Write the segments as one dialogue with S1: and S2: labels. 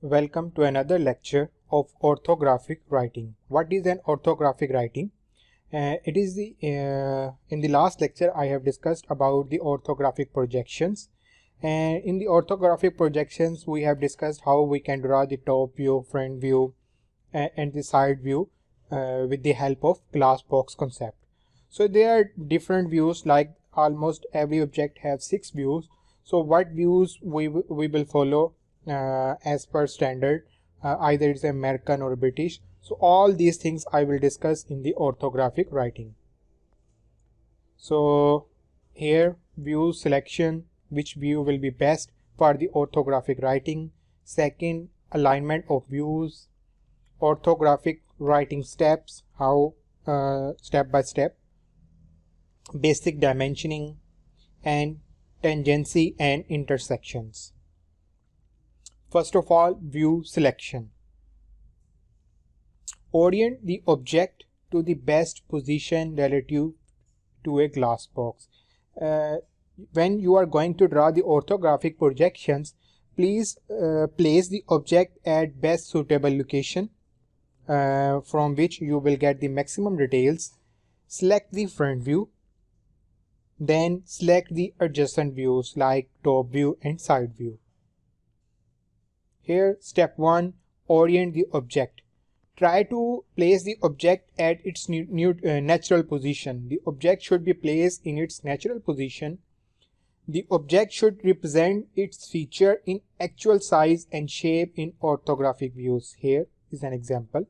S1: Welcome to another lecture of orthographic writing. What is an orthographic writing? It is the in the last lecture I have discussed about the orthographic projections, and in the orthographic projections we have discussed how we can draw the top view, front view, and the side view with the help of glass box concept. So there are different views, like almost every object have 6 views. So what views we will follow as per standard, either it's American or British. So all these things I will discuss in the orthographic writing. So here, view selection, which view will be best for the orthographic writing. Second, alignment of views, orthographic writing steps, how step by step, basic dimensioning, and tangency and intersections. First of all, view selection. Orient the object to the best position relative to a glass box. When you are going to draw the orthographic projections, please place the object at best suitable location from which you will get the maximum details. Select the front view. Then select the adjacent views like top view and side view. Here, step 1, orient the object. Try to place the object at its natural position. The object should be placed in its natural position. The object should represent its feature in actual size and shape in orthographic views. Here is an example.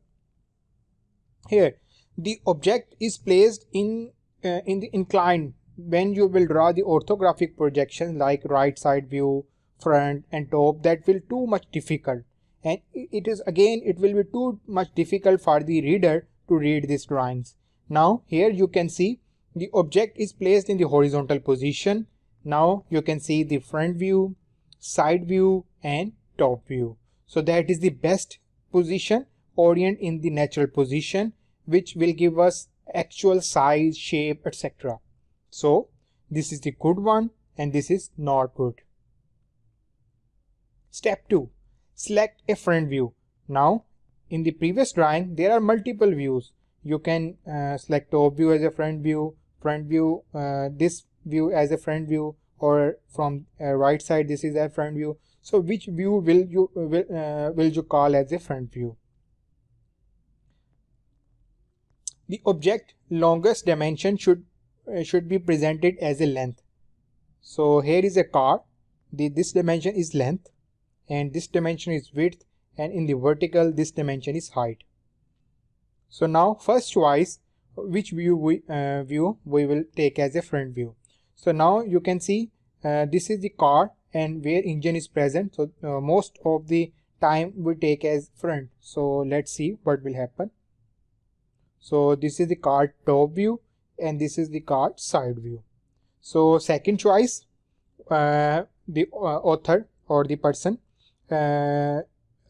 S1: Here, the object is placed in the inclined. When you will draw the orthographic projection like right side view, front and top, that will too much difficult, and it will be too much difficult for the reader to read these drawings. Now here you can see the object is placed in the horizontal position. Now you can see the front view, side view and top view. So that is the best position. Orient in the natural position, which will give us actual size, shape, etc. So this is the good one and this is not good. Step 2. Select a front view. Now in the previous drawing there are multiple views. You can select top view as a front view, this view as a front view, or from right side this is a front view. So which view will you call as a front view? The object longest dimension should be presented as a length. So here is a car. This dimension is length, and this dimension is width, and in the vertical this dimension is height. So now first choice, which view we will take as a front view. So now you can see this is the car and where engine is present. So most of the time we take as front. So let's see what will happen. So this is the car top view and this is the car side view. So second choice, the author or the person or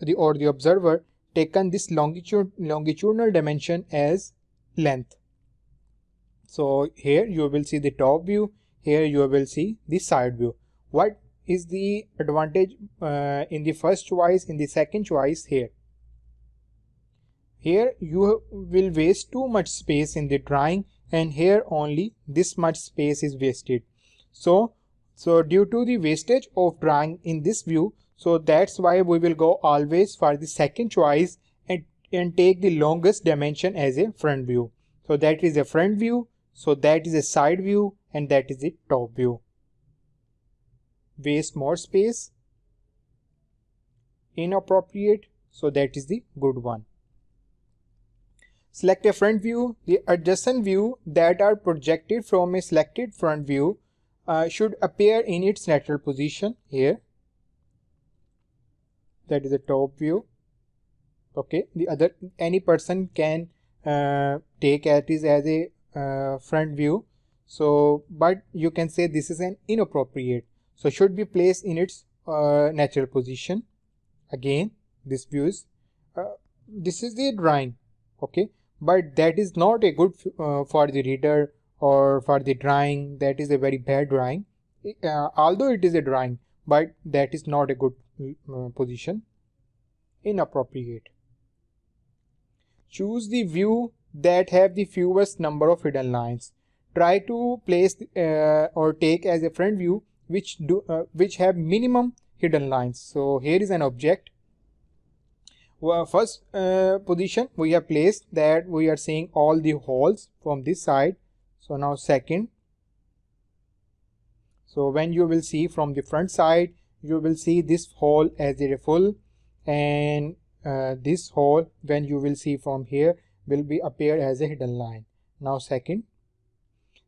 S1: the observer taken this longitudinal dimension as length. So here you will see the top view, here you will see the side view. What is the advantage in the first choice, in the second choice? Here you will waste too much space in the drawing, and here only this much space is wasted. So due to the wastage of drawing in this view, so that's why we will go always for the second choice and take the longest dimension as a front view. So that is a front view, so that is a side view, and that is the top view. Waste more space, inappropriate, so that is the good one. Select a front view. The adjacent view that are projected from a selected front view should appear in its natural position. Here, that is the top view. Okay, any person can take it as a front view. So, but you can say this is an inappropriate. So should be placed in its natural position. Again, this view is this is the drawing. Okay, but that is not a good for the reader or for the drawing. That is a very bad drawing. Although it is a drawing, but that is not a good position. inappropriate. Choose the view that have the fewest number of hidden lines. Try to place or take as a front view which have minimum hidden lines. So here is an object. Well, first position we have placed that we are seeing all the holes from this side. So now second, so when you will see from the front side, you will see this hole as a full, and this hole when you will see from here will be appear as a hidden line. Now second,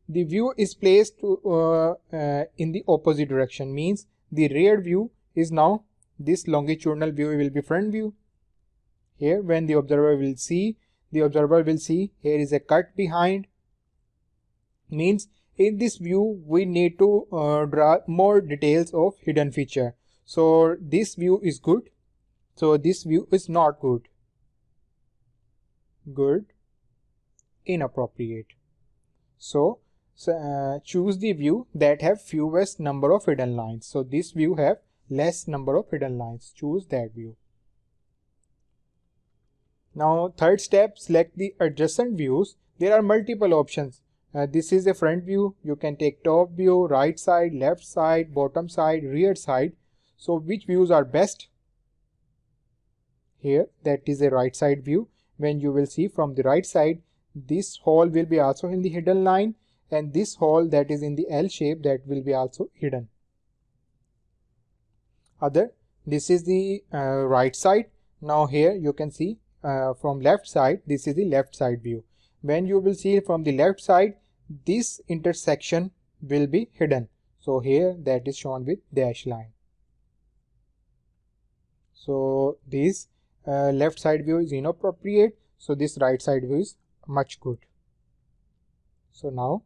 S1: the view is placed in the opposite direction, means the rear view is now this longitudinal view will be front view. Here when the observer will see here is a cut behind, means in this view we need to draw more details of hidden feature. So this view is good, so this view is not good. Good, inappropriate. So choose the view that have fewest number of hidden lines. So this view have less number of hidden lines. Choose that view. Now third step, select the adjacent views. There are multiple options. This is a front view. You can take top view, right side, left side, bottom side, rear side. So which views are best? Here that is a right side view. When you will see from the right side, this hole will be also in the hidden line, and this hole that is in the L shape, that will be also hidden. This is the right side. Now here you can see from left side, this is the left side view. When you will see from the left side, this intersection will be hidden. So here that is shown with dash line. So this left side view is inappropriate. So this right side view is much good. So now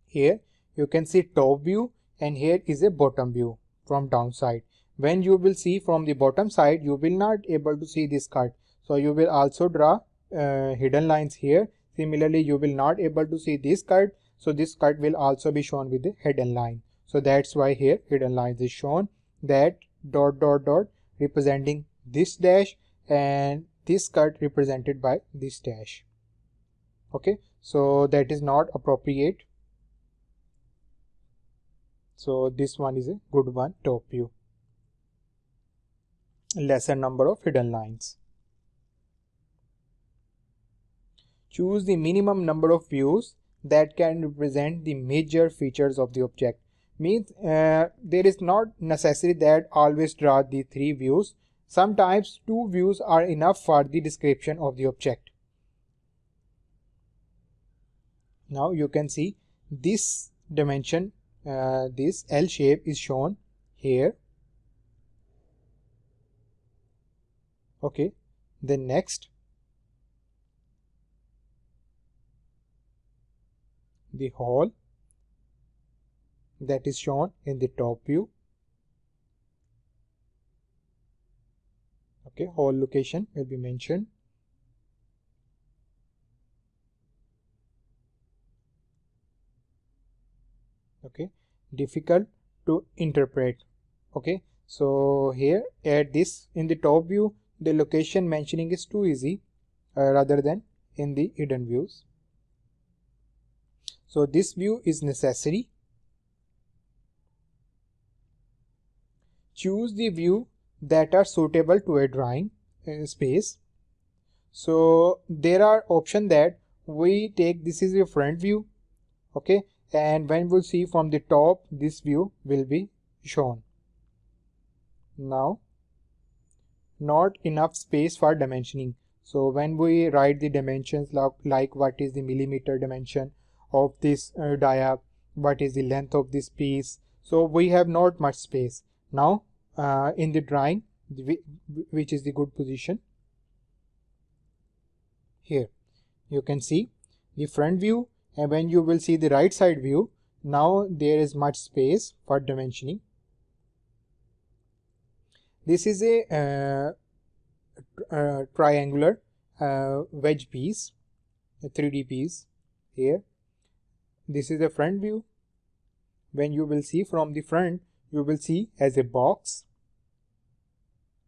S1: here you can see top view, and here is a bottom view from downside. When you will see from the bottom side, you will not able to see this cut. So you will also draw hidden lines here. Similarly, you will not able to see this cut. So this cut will also be shown with the hidden line. So that's why here hidden lines is shown, that dot dot dot representing this dash, and this cut represented by this dash. Okay, so that is not appropriate. So this one is a good one, top view. Lesser number of hidden lines. Choose the minimum number of views that can represent the major features of the object. Means there is not necessary that always draw the 3 views. Sometimes 2 views are enough for the description of the object. Now you can see this dimension, this L shape is shown here. Okay, then next, the hole that is shown in the top view. Okay, hole location will be mentioned. Okay, difficult to interpret. Okay, so here at this in the top view, the location mentioning is too easy rather than in the hidden views. So this view is necessary. Choose the view that are suitable to a drawing space. So there are options that we take. This is a front view. Okay, and when we'll see from the top, this view will be shown. Now not enough space for dimensioning. So when we write the dimensions, like what is the millimeter dimension of this dia, what is the length of this piece, so we have not much space. Now in the drawing, which is the good position, here you can see the front view, and when you will see the right side view, now there is much space for dimensioning. This is a triangular wedge piece, a 3D piece. Here this is the front view. When you will see from the front, you will see as a box.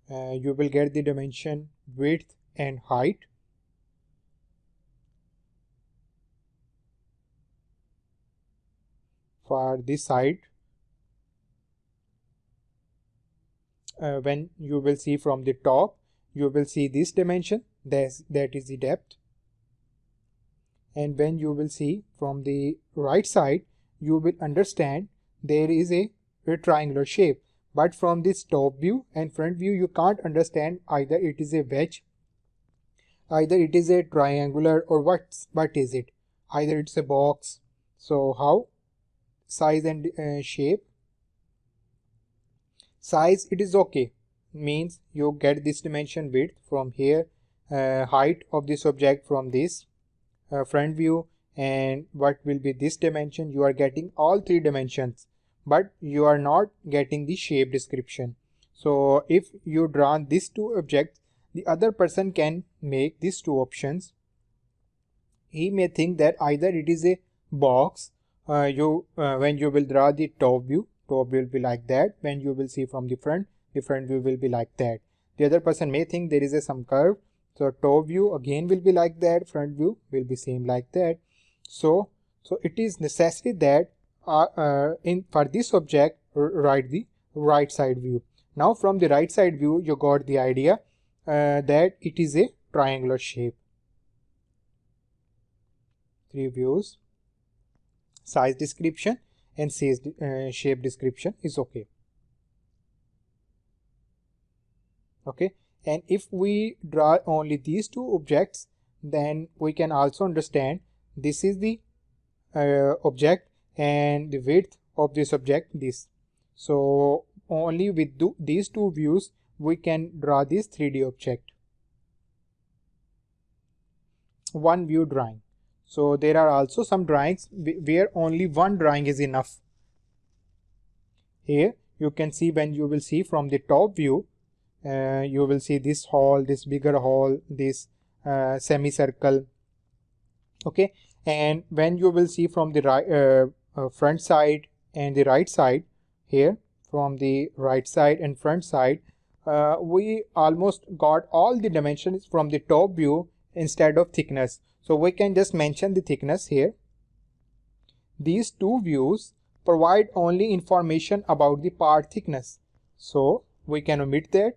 S1: you will get the dimension, width and height. For this side, when you will see from the top, you will see this dimension, that is the depth. And when you will see from the right side, you will understand there is a triangular shape. But from this top view and front view, you can't understand either it is a wedge, either it is a triangular, or what is it, either it's a box. So how? Size and shape. Size, it is okay, means you get this dimension, width from here, height of this object from this front view, and what will be this dimension. You are getting all three dimensions, but you are not getting the shape description. So if you draw these two objects, the other person can make these two options. He may think that either it is a box. When you will draw the top view will be like that. When you will see from the front view will be like that. The other person may think there is some curve. So top view again will be like that, front view will be same like that. So it is necessary that for this object, write the right side view. Now from the right side view, you got the idea that it is a triangular shape. Three views, size description and shape description is okay. Okay, and if we draw only these two objects, then we can also understand this is the object and the width of this object this. So only with these two views we can draw this 3D object. One view drawing. So there are also some drawings where only one drawing is enough. Here you can see, when you will see from the top view, you will see this hall, this bigger hall, this semicircle. Okay, and when you will see from the right front side and the right side, here from the right side and front side, we almost got all the dimensions from the top view instead of thickness. So we can just mention the thickness here. These two views provide only information about the part thickness, so we can omit that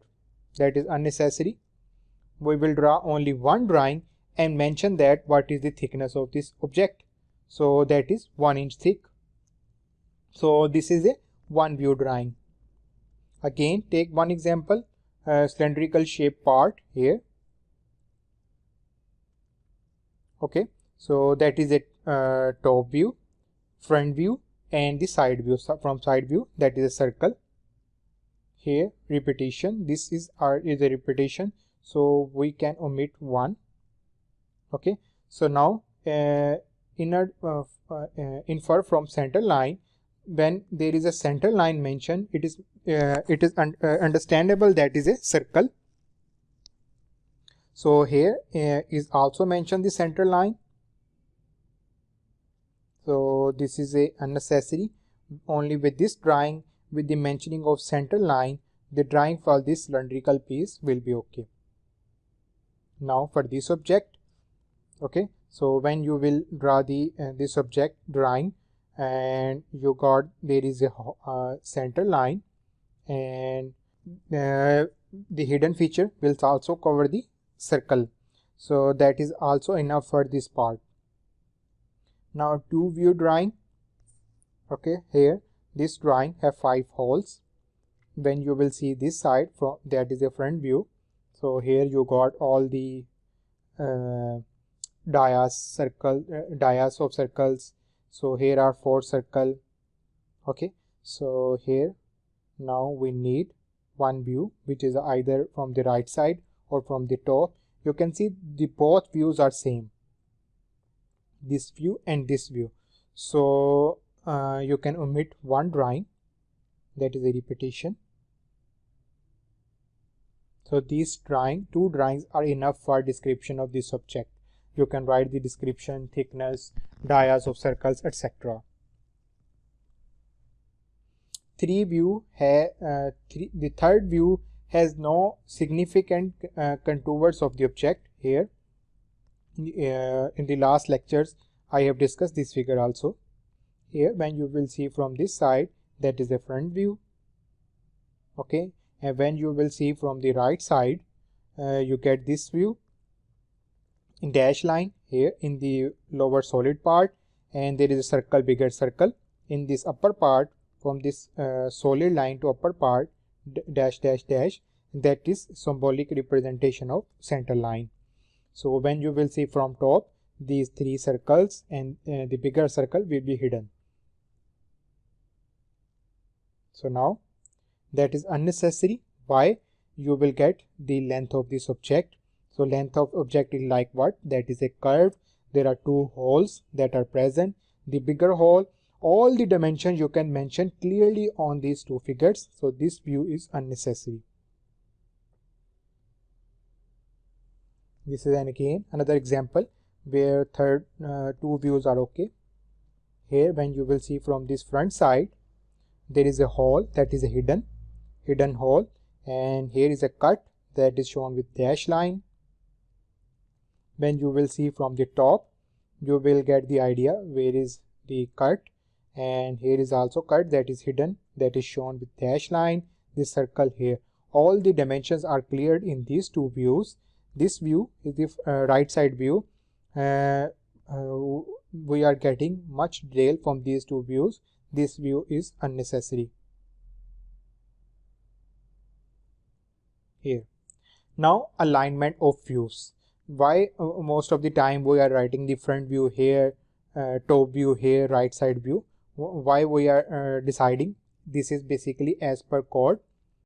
S1: is unnecessary. We will draw only one drawing and mention that what is the thickness of this object. So that is 1 inch thick. So this is a one view drawing. Again, take one example, cylindrical shape part here. Okay, so that is a top view, front view and the side view. So from side view, that is a circle. Here repetition, this is a repetition, so we can omit one. Okay, so now infer from center line. When there is a center line mentioned, it is understandable that is a circle. So here is also mentioned the center line. So this is a unnecessary. Only with this drawing, with the mentioning of center line, the drawing for this cylindrical piece will be okay. Now for this object, okay, so when you will draw the this object drawing, and you got there is a center line, and the hidden feature will also cover the circle, so that is also enough for this part. Now two view drawing. Okay, here this drawing have 5 holes. When you will see this side, from that is a front view. So here you got all the dias of circles. So here are 4 circles. Okay, so here now we need one view, which is either from the right side or from the top. You can see the both views are same, this view and this view. So you can omit one drawing, that is a repetition. So these two drawings are enough for description of this object. You can write the description, thickness, dias of circles, etc. The third view has no significant contours of the object here. In the last lectures I have discussed this figure also. Here when you will see from this side, that is the front view, okay, and when you will see from the right side, you get this view in dash line here in the lower solid part, and there is a circle, bigger circle in this upper part. From this solid line to upper part, dash dash dash, that is symbolic representation of center line. So when you will see from top, these three circles and the bigger circle will be hidden. So now that is unnecessary. Why? You will get the length of this object. So length of object is like what? That is a curve. There are two holes that are present. The bigger hole, all the dimensions you can mention clearly on these two figures. So this view is unnecessary. This is again another example where two views are okay. Here when you will see from this front side, there is a hole that is a hidden hole, and here is a cut that is shown with dash line. When you will see from the top, you will get the idea where is the cut, and here is also cut that is hidden, that is shown with dash line. This circle here, all the dimensions are cleared in these two views. This view is the right side view. We are getting much detail from these two views. This view is unnecessary. Here now alignment of views. Why most of the time we are writing the front view here, top view here, right side view? Why we are deciding? This is basically as per code.